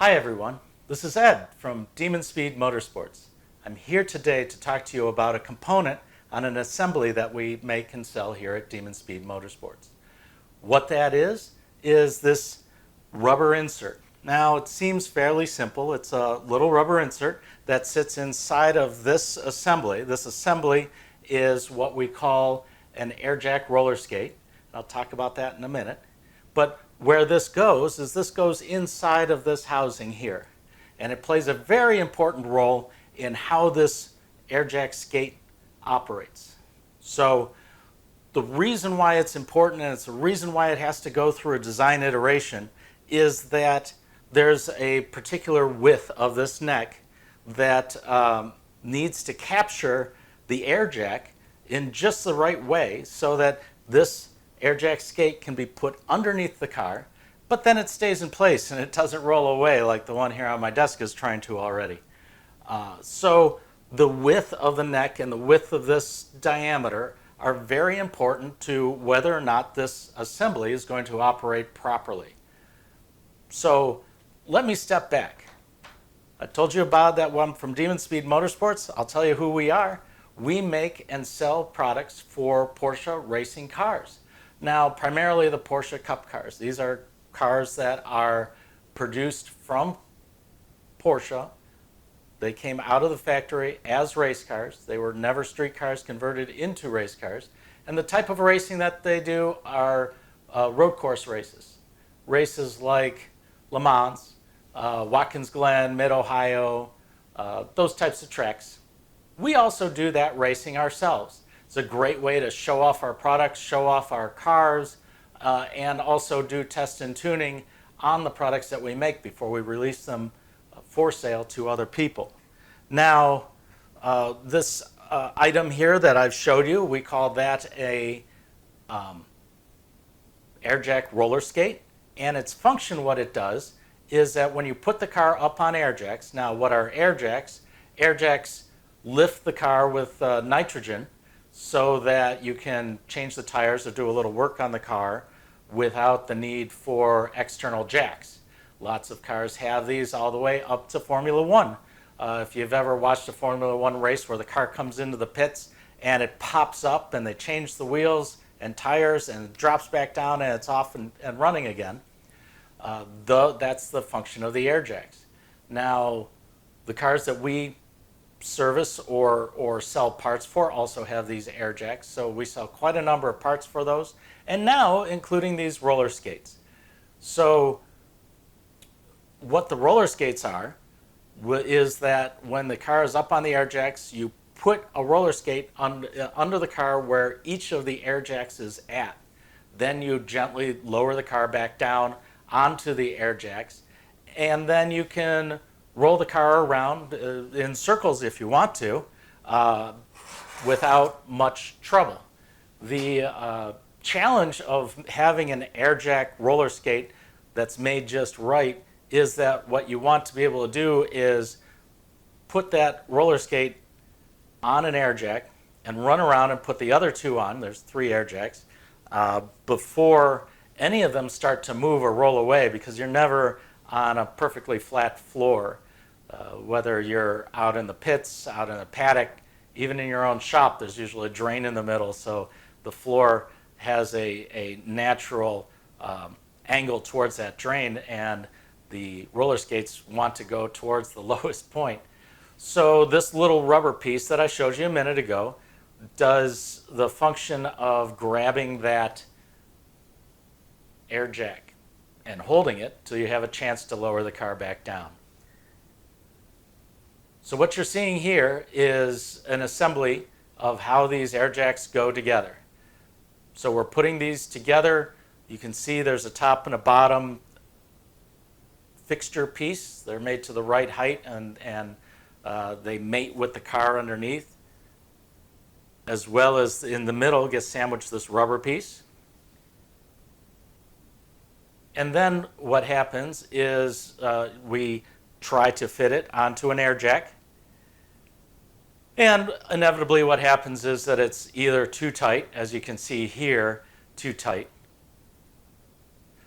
Hi everyone, this is Ed from Demon Speed Motorsports. I'm here today to talk to you about a component on an assembly that we make and sell here at Demon Speed Motorsports. What that is this rubber insert. Now it seems fairly simple. It's a little rubber insert that sits inside of this assembly. This assembly is what we call an air jack roller skate. I'll talk about that in a minute. But where this goes is this goes inside of this housing here. And it plays a very important role in how this air jack skate operates. So the reason why it's important, and it's the reason why it has to go through a design iteration, is that there's a particular width of this neck that needs to capture the air jack in just the right way so that this air jack skate can be put underneath the car, but then it stays in place and it doesn't roll away like the one here on my desk is trying to already. So the width of the neck and the width of this diameter are very important to whether or not this assembly is going to operate properly. So let me step back. I told you about that one from Demon Speed Motorsports. I'll tell you who we are. We make and sell products for Porsche racing cars. Now, primarily the Porsche Cup cars. These are cars that are produced from Porsche. They came out of the factory as race cars. They were never street cars converted into race cars. And the type of racing that they do are road course races. Races like Le Mans, Watkins Glen, Mid-Ohio, those types of tracks. We also do that racing ourselves. It's a great way to show off our products, show off our cars, and also do test and tuning on the products that we make before we release them for sale to other people. Now, this item here that I've showed you, we call that a air jack roller skate. And its function, what it does, is that when you put the car up on air jacks, now what are air jacks? Air jacks lift the car with nitrogen so that you can change the tires or do a little work on the car without the need for external jacks. Lots of cars have these all the way up to Formula One. If you've ever watched a Formula One race where the car comes into the pits and it pops up and they change the wheels and tires and it drops back down and it's off and running again, that's the function of the air jacks. Now, the cars that we service or sell parts for also have these air jacks, so we sell quite a number of parts for those, and now including these roller skates. So what the roller skates are is that when the car is up on the air jacks, you put a roller skate under the car where each of the air jacks is at. Then you gently lower the car back down onto the air jacks, and then you can roll the car around in circles if you want to without much trouble. The challenge of having an air jack roller skate that's made just right is that what you want to be able to do is put that roller skate on an air jack and run around and put the other two on. There's 3 air jacks before any of them start to move or roll away, because you're never on a perfectly flat floor. Whether you're out in the pits, out in a paddock, even in your own shop, there's usually a drain in the middle, so the floor has a natural angle towards that drain, and the roller skates want to go towards the lowest point. So this little rubber piece that I showed you a minute ago does the function of grabbing that air jack and holding it till you have a chance to lower the car back down. So what you're seeing here is an assembly of how these air jacks go together. So we're putting these together. You can see there's a top and a bottom fixture piece. They're made to the right height, and they mate with the car underneath, as well as in the middle gets sandwiched this rubber piece. And then what happens is we try to fit it onto an air jack. And inevitably what happens is that it's either too tight, as you can see here, too tight.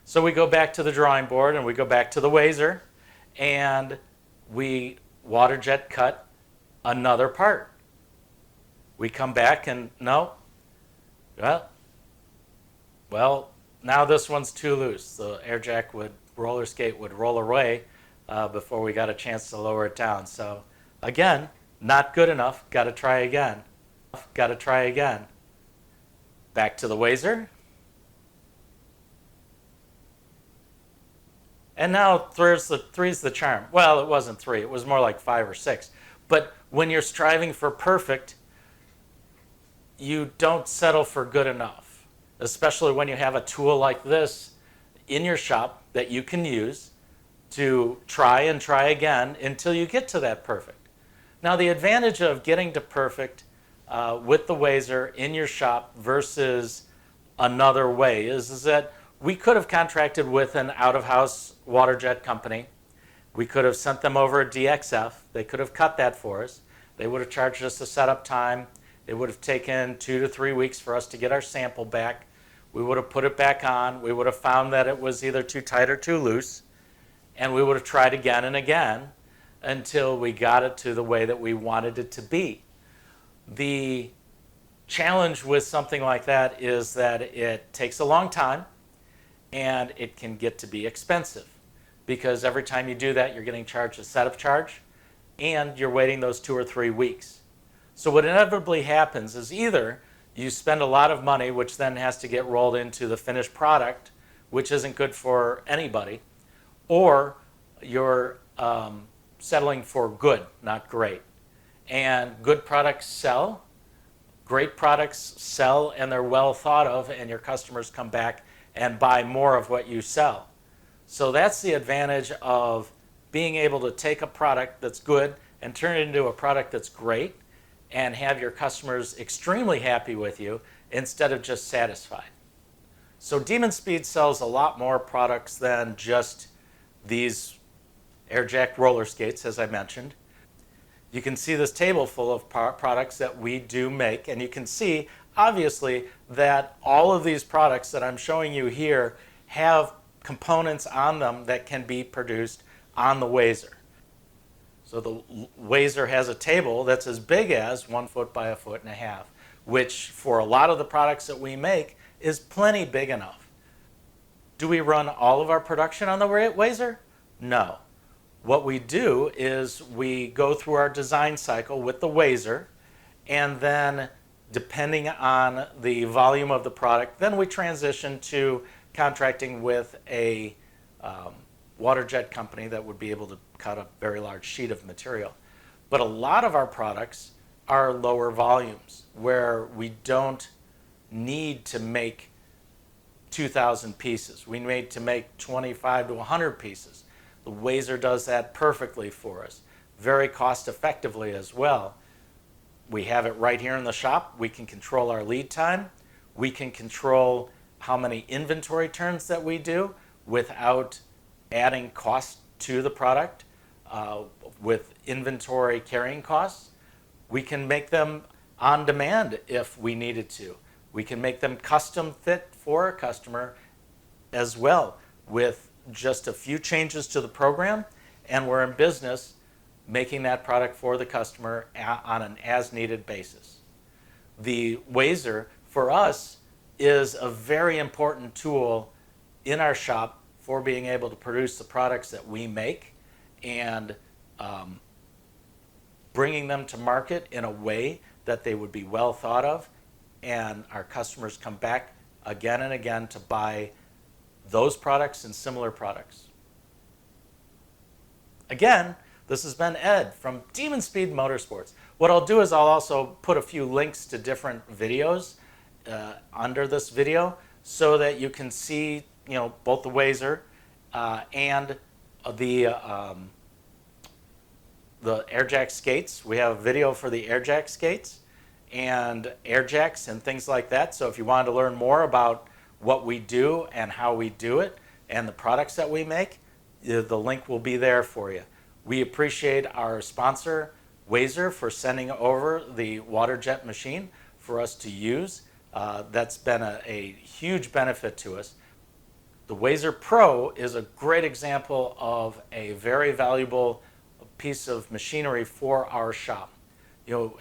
So we go back to the drawing board and we go back to the Wazer, and we water jet cut another part. We come back and no, well, now this one's too loose. The air jack roller skate would roll away before we got a chance to lower it down. So again, not good enough. Got to try again. Got to try again. Back to the Wazer. And now three's the charm. Well, it wasn't 3. It was more like 5 or 6. But when you're striving for perfect, you don't settle for good enough, especially when you have a tool like this in your shop that you can use to try and try again until you get to that perfect. Now, the advantage of getting to perfect with the Wazer in your shop versus another way is that we could have contracted with an out-of-house water jet company. We could have sent them over a DXF. They could have cut that for us. They would have charged us the setup time. It would have taken 2 to 3 weeks for us to get our sample back. We would have put it back on. We would have found that it was either too tight or too loose. And we would have tried again and again until we got it to the way that we wanted it to be. The challenge with something like that is that it takes a long time and it can get to be expensive because every time you do that, you're getting charged a setup charge and you're waiting those 2 or 3 weeks. So what inevitably happens is either you spend a lot of money, which then has to get rolled into the finished product, which isn't good for anybody, or you're settling for good, not great. And good products sell, great products sell, and they're well thought of, and your customers come back and buy more of what you sell. So that's the advantage of being able to take a product that's good and turn it into a product that's great and have your customers extremely happy with you instead of just satisfied. So Demon Speed sells a lot more products than just these air jack roller skates, as I mentioned. You can see this table full of products that we do make, and you can see obviously that all of these products that I'm showing you here have components on them that can be produced on the Wazer. So the Wazer has a table that's as big as 1 foot by 1.5 feet, which for a lot of the products that we make is plenty big enough. Do we run all of our production on the Wazer? No. What we do is we go through our design cycle with the Wazer, and then depending on the volume of the product, then we transition to contracting with a water jet company that would be able to cut a very large sheet of material. But a lot of our products are lower volumes where we don't need to make 2,000 pieces. We need to make 25 to 100 pieces. The Wazer does that perfectly for us, very cost effectively as well. We have it right here in the shop. We can control our lead time. We can control how many inventory turns that we do without adding cost to the product with inventory carrying costs. We can make them on demand if we needed to. We can make them custom fit for a customer as well with just a few changes to the program, and we're in business making that product for the customer on an as-needed basis. The Wazer, for us, is a very important tool in our shop for being able to produce the products that we make and bringing them to market in a way that they would be well thought of, and our customers come back again and again to buy those products and similar products. Again, this has been Ed from Demon Speed Motorsports. What I'll do is I'll also put a few links to different videos under this video so that you can see, both the Wazer and the air jack skates. We have a video for the air jack skates and air jacks and things like that. So if you wanted to learn more about what we do and how we do it and the products that we make, the link will be there for you. We appreciate our sponsor, Wazer, for sending over the water jet machine for us to use. That's been a huge benefit to us. The Wazer Pro is a great example of a very valuable piece of machinery for our shop.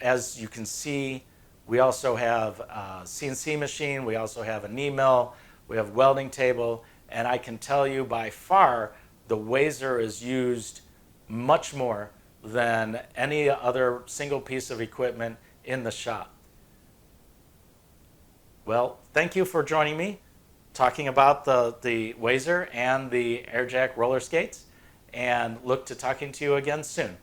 As you can see, we also have a CNC machine, we also have a knee mill, we have a welding table, and I can tell you by far the Wazer is used much more than any other single piece of equipment in the shop. Well, thank you for joining me talking about the Wazer and the AirJack roller skates, and look to talking to you again soon.